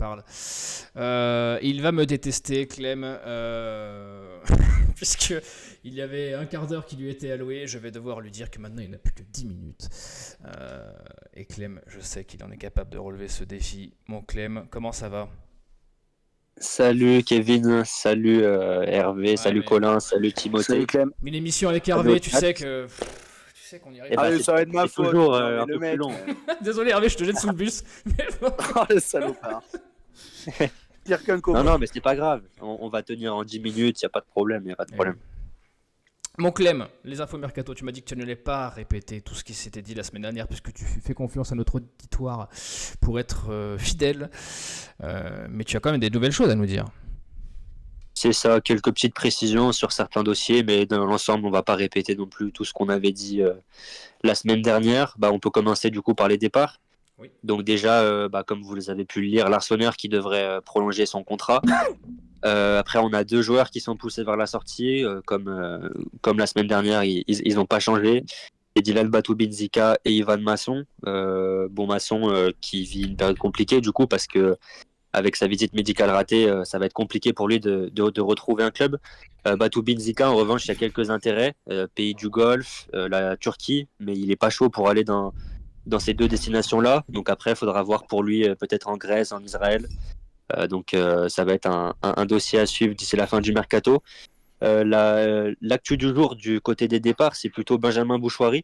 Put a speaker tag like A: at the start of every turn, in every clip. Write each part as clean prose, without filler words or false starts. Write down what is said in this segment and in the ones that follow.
A: parle. Il va me détester, Clem, puisque il y avait un quart d'heure qui lui était alloué. Je vais devoir lui dire que maintenant il n'a plus que 10 minutes. Et Clem, je sais qu'il en est capable de relever ce défi. Mon Clem, comment ça va?
B: Salut Kevin, salut Hervé,
A: Ouais,
B: salut
A: mais
B: Colin, salut
C: Salut
B: Timothée,
C: Clem.
A: une émission avec
B: salut au
A: Hervé, tu
B: chat.
A: sais que tu sais qu'on n'y arrive
B: Et
A: pas.
B: bah
C: Allez, ça va être ma
B: c'est
C: faute.
B: toujours
C: Non, mais
B: un
C: le
B: peu plus
C: mec.
B: long.
A: Désolé Hervé, je te jette sous le bus. Mais bon.
C: Oh, le salopard. Pire qu'un
B: Non,
C: cowboy.
B: non, mais c'est pas grave, on va tenir en 10 minutes, y a pas de problème, y a pas de
A: Eh oui.
B: problème.
A: Mon Clem, les infos mercato, tu m'as dit que tu n'allais pas répéter tout ce qui s'était dit la semaine dernière puisque tu fais confiance à notre auditoire pour être fidèle. Mais tu as quand même des nouvelles choses à nous dire.
B: C'est ça, quelques petites précisions sur certains dossiers, mais dans l'ensemble, on va pas répéter non plus tout ce qu'on avait dit la semaine dernière. Bah, on peut commencer du coup par les départs.
A: Oui.
B: Donc déjà, comme vous les avez pu le lire, Larsonneur qui devrait prolonger son contrat. Après, on a deux joueurs qui sont poussés vers la sortie, comme la semaine dernière, ils n'ont pas changé. C'est Dylan Batoubinzika et Ivan Masson. Masson qui vit une période compliquée du coup parce que avec sa visite médicale ratée, ça va être compliqué pour lui de retrouver un club. Batoubinzika, en revanche, il y a quelques intérêts, pays du Golfe, la Turquie, mais il n'est pas chaud pour aller dans ces deux destinations-là. Donc après, il faudra voir pour lui peut-être en Grèce, en Israël. Ça va être un dossier à suivre d'ici la fin du mercato. L'actu du jour du côté des départs, c'est plutôt Benjamin Bouchouari.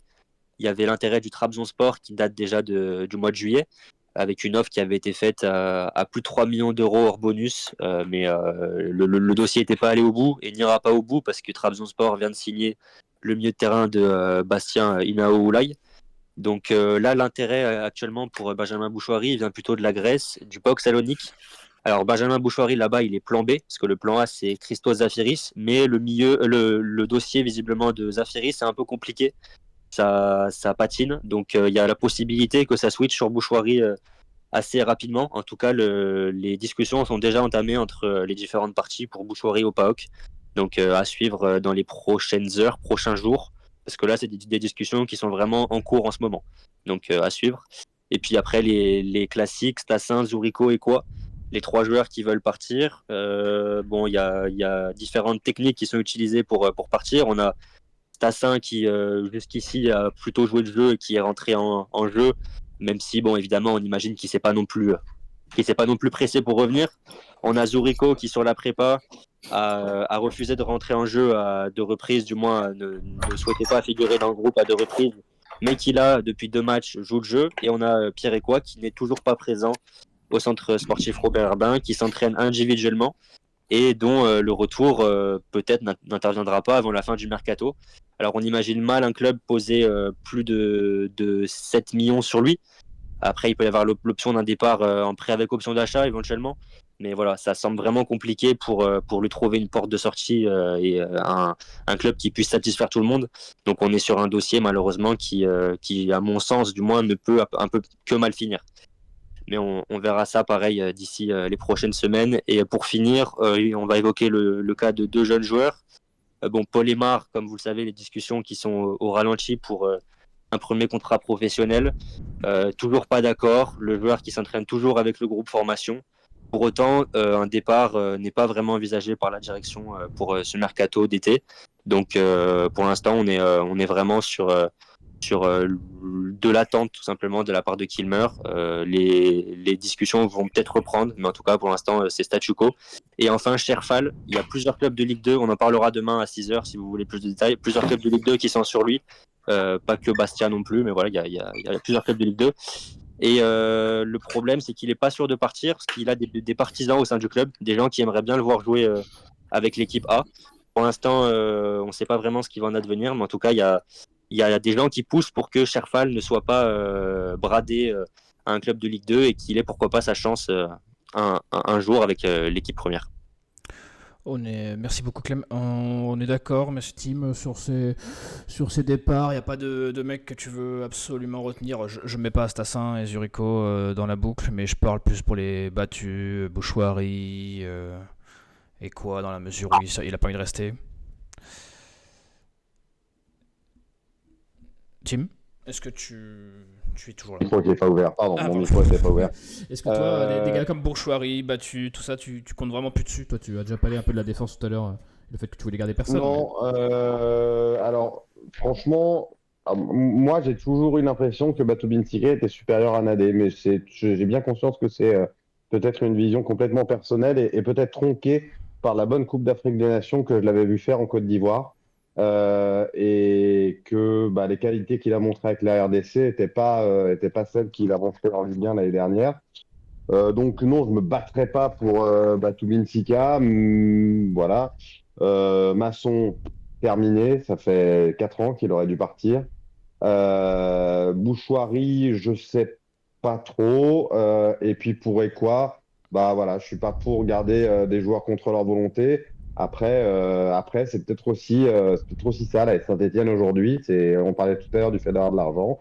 B: Il y avait l'intérêt du Trabzonspor qui date déjà du mois de juillet, avec une offre qui avait été faite à plus de 3 millions d'euros hors bonus. Le dossier n'était pas allé au bout et n'ira pas au bout parce que Trabzonspor vient de signer le milieu de terrain de Bastien Inao Oulay. Donc là, l'intérêt actuellement pour Benjamin Bouchouari vient plutôt de la Grèce, du PAOK Salonique. Alors Benjamin Bouchouari là-bas, il est plan B, parce que le plan A c'est Christos Zafiris, mais le dossier visiblement de Zafiris c'est un peu compliqué, ça patine, donc il y a la possibilité que ça switch sur Bouchouari assez rapidement. En tout cas, les discussions sont déjà entamées entre les différentes parties pour Bouchouari au PAOK, donc à suivre dans les prochaines heures, prochains jours, parce que là c'est des discussions qui sont vraiment en cours en ce moment, donc à suivre. Et puis après les classiques, Stassin, Zurico et quoi, les trois joueurs qui veulent partir. Il y a différentes techniques qui sont utilisées pour partir. On a Tassin qui jusqu'ici a plutôt joué le jeu et qui est rentré en jeu, même si bon évidemment on imagine qu'il s'est pas non plus pressé pour revenir. On a Zurico qui sur la prépa a refusé de rentrer en jeu à deux reprises, du moins ne souhaitait pas figurer dans le groupe à deux reprises, mais qui là depuis deux matchs joue le jeu. Et on a Pierre Ecois qui n'est toujours pas présent au centre sportif Robert Herbin, qui s'entraîne individuellement et dont le retour peut-être n'interviendra pas avant la fin du mercato. Alors on imagine mal un club poser plus de 7 millions sur lui. Après, il peut y avoir l'option d'un départ en prêt avec option d'achat éventuellement. Mais voilà, ça semble vraiment compliqué pour lui trouver une porte de sortie et un club qui puisse satisfaire tout le monde. Donc on est sur un dossier malheureusement qui à mon sens du moins, ne peut un peu que mal finir. Mais on verra ça pareil d'ici les prochaines semaines. Et pour finir, on va évoquer le cas de deux jeunes joueurs. Paul Aymar, comme vous le savez, les discussions qui sont au ralenti pour un premier contrat professionnel. Toujours pas d'accord. Le joueur qui s'entraîne toujours avec le groupe formation. Pour autant, un départ n'est pas vraiment envisagé par la direction pour ce mercato d'été. Donc, pour l'instant, on est vraiment sur de l'attente tout simplement de la part de Kilmer. Les discussions vont peut-être reprendre, mais en tout cas pour l'instant c'est statu quo. Et enfin Cherfal, il y a plusieurs clubs de Ligue 2, on en parlera demain à 6h si vous voulez plus de détails, plusieurs clubs de Ligue 2 qui sont sur lui, pas que Bastia non plus, mais voilà, il y a plusieurs clubs de Ligue 2. Et le problème c'est qu'il n'est pas sûr de partir, parce qu'il a des partisans au sein du club, des gens qui aimeraient bien le voir jouer avec l'équipe A. Pour l'instant, on ne sait pas vraiment ce qui va en advenir, mais en tout cas, il y a des gens qui poussent pour que Cherfal ne soit pas bradé à un club de Ligue 2 et qu'il ait pourquoi pas sa chance un jour avec l'équipe première.
A: Merci beaucoup Clem. On est d'accord, merci Tim, sur ces départs. Il n'y a pas de mec que tu veux absolument retenir. Je mets pas Astassin et Zurico dans la boucle, mais je parle plus pour les battus, Bouchouari et quoi, dans la mesure où il a pas envie de rester. Tim? est-ce que tu es toujours là?
D: Micro qui n'est pas ouvert. Pardon,
A: Ah,
D: mon
A: pardon.
D: micro n'était pas ouvert.
A: Est-ce que toi, des gars comme Bourchoirie, Battu, tout ça, tu comptes vraiment plus dessus? Toi, tu as déjà parlé un peu de la défense tout à l'heure, le fait que tu voulais garder personne.
D: Non, alors franchement, moi j'ai toujours eu l'impression que Batu Binsigue était supérieur à Nadé, mais j'ai bien conscience que c'est peut-être une vision complètement personnelle et peut-être tronquée par la bonne Coupe d'Afrique des Nations que je l'avais vu faire en Côte d'Ivoire et que les qualités qu'il a montrées avec la RDC étaient pas celles qu'il a montrées en Ligue 1 l'année dernière. Donc non, je me battrai pas pour Batu Binsigue. Voilà. Masson, terminé. Ça fait 4 ans qu'il aurait dû partir. Bouchoirie, je sais pas trop. Et puis pour Ekwa, voilà, je suis pas pour garder des joueurs contre leur volonté. Après, c'est peut-être aussi ça, là, Saint-Etienne aujourd'hui. On parlait tout à l'heure du fait d'avoir de l'argent.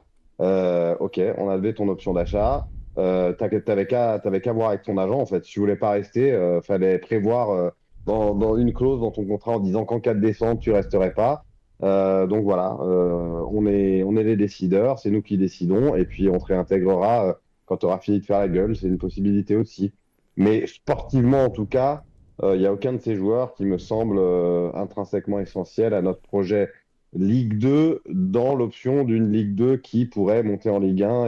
D: Ok, on a levé ton option d'achat. T'avais qu'à voir avec ton agent, en fait. Si tu voulais pas rester, fallait prévoir dans une clause dans ton contrat en disant qu'en cas de descente, tu resterais pas. Donc voilà, on est les décideurs, c'est nous qui décidons, et puis on te réintégrera quand tu auras fini de faire la gueule, c'est une possibilité aussi. Mais sportivement, en tout cas, il n'y a aucun de ces joueurs qui me semble intrinsèquement essentiel à notre projet Ligue 2, dans l'option d'une Ligue 2 qui pourrait monter en Ligue 1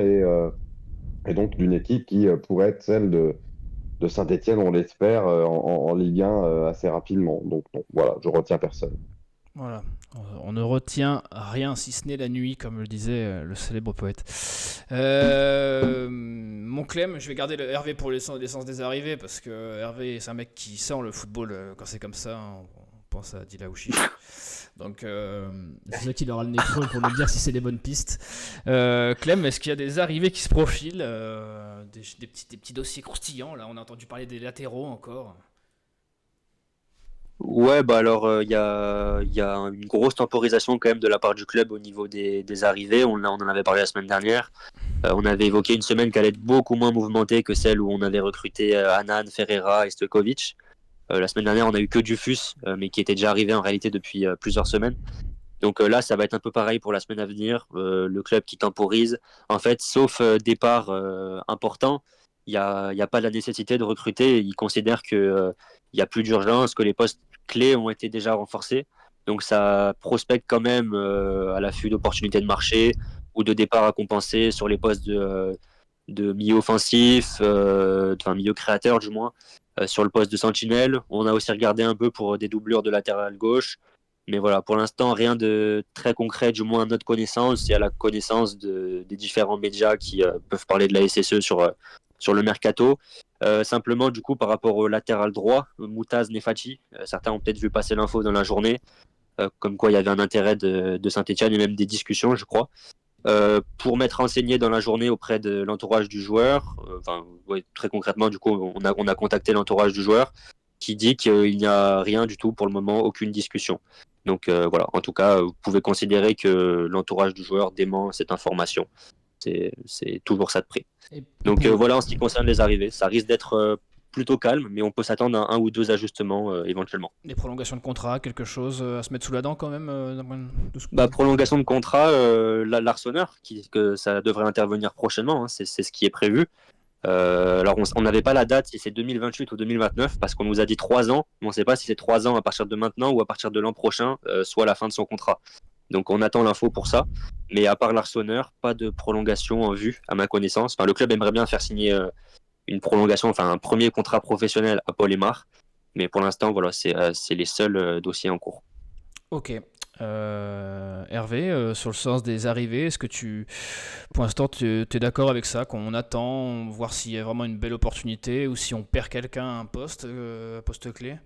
D: et donc d'une équipe qui pourrait être celle de Saint-Etienne, on l'espère, en Ligue 1 assez rapidement. Donc voilà, je retiens personne.
A: Voilà, on ne retient rien si ce n'est la nuit, comme le disait le célèbre poète. Mon Clem, je vais garder le Hervé pour l'essence des arrivées, parce que Hervé, c'est un mec qui sent le football quand c'est comme ça. On pense à Dila Ouchiche. Donc, c'est ça qu'il aura le nez creux pour nous dire si c'est les bonnes pistes. Clem, est-ce qu'il y a des arrivées qui se profilent, des petits dossiers croustillants? Là, on a entendu parler des latéraux encore.
B: Ouais, alors il y a une grosse temporisation quand même de la part du club au niveau des arrivées. On en avait parlé la semaine dernière. On avait évoqué une semaine qui allait être beaucoup moins mouvementée que celle où on avait recruté Anan, Ferreira et Stojkovic. La semaine dernière, on a eu que Dufus, mais qui était déjà arrivé en réalité depuis plusieurs semaines. Donc là, ça va être un peu pareil pour la semaine à venir. Le club qui temporise, en fait, sauf départ important, il y a pas la nécessité de recruter. Il considère que il y a plus d'urgence, que les postes clés ont été déjà renforcés. Donc ça prospecte quand même à l'affût d'opportunités de marché ou de départ à compenser sur les postes de milieu offensif, enfin milieu créateur du moins, sur le poste de sentinelle. On a aussi regardé un peu pour des doublures de latéral gauche. Mais voilà, pour l'instant, rien de très concret, du moins à notre connaissance et à la connaissance des différents médias qui peuvent parler de la SSE sur le mercato. Simplement, du coup, par rapport au latéral droit, Moutaz Nefati, certains ont peut-être vu passer l'info dans la journée, comme quoi il y avait un intérêt de Saint-Etienne et même des discussions, je crois. Pour m'être renseigné dans la journée auprès de l'entourage du joueur, très concrètement, du coup, on a contacté l'entourage du joueur qui dit qu'il n'y a rien du tout pour le moment, aucune discussion. Donc voilà, en tout cas, vous pouvez considérer que l'entourage du joueur dément cette information. C'est toujours ça de prix. Donc voilà, en ce qui concerne les arrivées, ça risque d'être plutôt calme, mais on peut s'attendre à un ou deux ajustements éventuellement.
A: Des prolongations de contrat, quelque chose à se mettre sous la dent quand même
B: Prolongation de contrat, l'Arseneur, que ça devrait intervenir prochainement, hein, c'est ce qui est prévu. Alors on n'avait pas la date si c'est 2028 ou 2029 parce qu'on nous a dit 3 ans, mais on ne sait pas si c'est 3 ans à partir de maintenant ou à partir de l'an prochain, soit la fin de son contrat. Donc on attend l'info pour ça. Mais à part l'Arseneur, pas de prolongation en vue à ma connaissance. Enfin, le club aimerait bien faire signer une prolongation, enfin un premier contrat professionnel à Paul Aymar. Mais pour l'instant, voilà, c'est les seuls dossiers en cours.
A: Ok. Hervé, sur le sens des arrivées, est-ce que pour l'instant, tu es d'accord avec ça, qu'on attend, voir s'il y a vraiment une belle opportunité ou si on perd quelqu'un à un poste clé?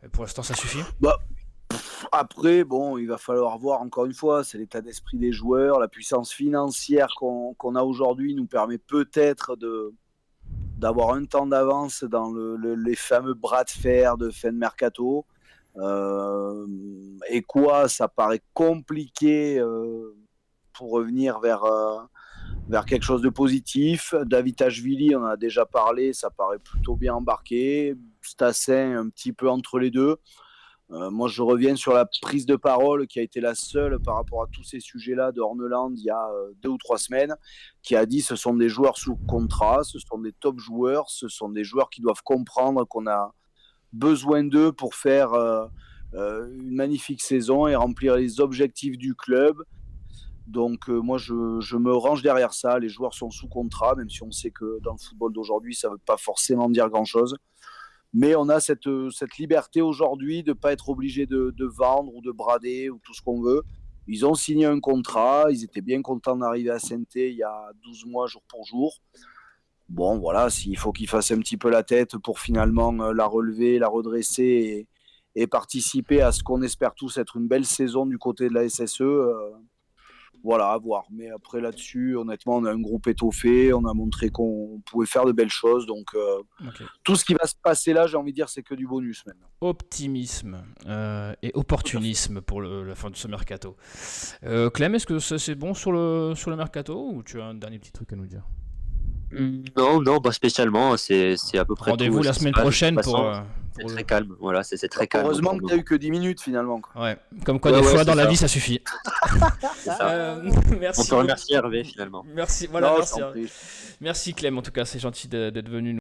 A: Et pour l'instant, ça suffit?
C: Après, bon, il va falloir voir encore une fois, c'est l'état d'esprit des joueurs, la puissance financière qu'on a aujourd'hui nous permet peut-être d'avoir un temps d'avance dans les fameux bras de fer de fin de mercato. Et quoi, ça paraît compliqué pour revenir vers quelque chose de positif. Davitashvili, on en a déjà parlé, ça paraît plutôt bien embarqué. Stassin, un petit peu entre les deux. Moi, je reviens sur la prise de parole qui a été la seule par rapport à tous ces sujets-là de Horneland il y a 2 ou 3 semaines, qui a dit ce sont des joueurs sous contrat, ce sont des top joueurs, ce sont des joueurs qui doivent comprendre qu'on a besoin d'eux pour faire une magnifique saison et remplir les objectifs du club. Donc moi, je me range derrière ça. Les joueurs sont sous contrat, même si on sait que dans le football d'aujourd'hui, ça ne veut pas forcément dire grand-chose. Mais on a cette liberté aujourd'hui de ne pas être obligé de vendre ou de brader ou tout ce qu'on veut. Ils ont signé un contrat, ils étaient bien contents d'arriver à Saint-Étienne il y a 12 mois, jour pour jour. Bon, voilà, s'il faut qu'ils fassent un petit peu la tête pour finalement la relever, la redresser et participer à ce qu'on espère tous être une belle saison du côté de la SSE, voilà, à voir. Mais après, là-dessus, honnêtement, on a un groupe étoffé, on a montré qu'on pouvait faire de belles choses. Donc,
A: Ok.
C: tout ce qui va se passer là, j'ai envie de dire, c'est que du bonus maintenant.
A: Optimisme et opportunisme pour la fin de ce mercato. Clem, est-ce que c'est bon sur le mercato ou tu as un dernier petit truc à nous dire?
B: Non, pas spécialement. C'est à peu près
A: Rendez-vous
B: tout.
A: la
B: Ça se
A: semaine
B: passe. De
A: prochaine
B: toute
A: pour,
B: façon, c'est très calme. Voilà, c'est très calme.
C: Heureusement
B: pour
C: que
B: le
C: tu n'as eu
B: moment.
C: que 10 minutes finalement, quoi.
A: Ouais, comme quoi
B: Ouais,
A: des
B: ouais,
A: fois
B: c'est
A: dans la
B: ça.
A: vie ça suffit.
B: C'est ça.
A: Merci
B: On peut
A: beaucoup.
B: remercier Hervé finalement.
A: Merci, voilà,
C: Non, je
A: merci.
C: t'en prie.
A: Merci Clem, en tout cas, c'est gentil d'être venu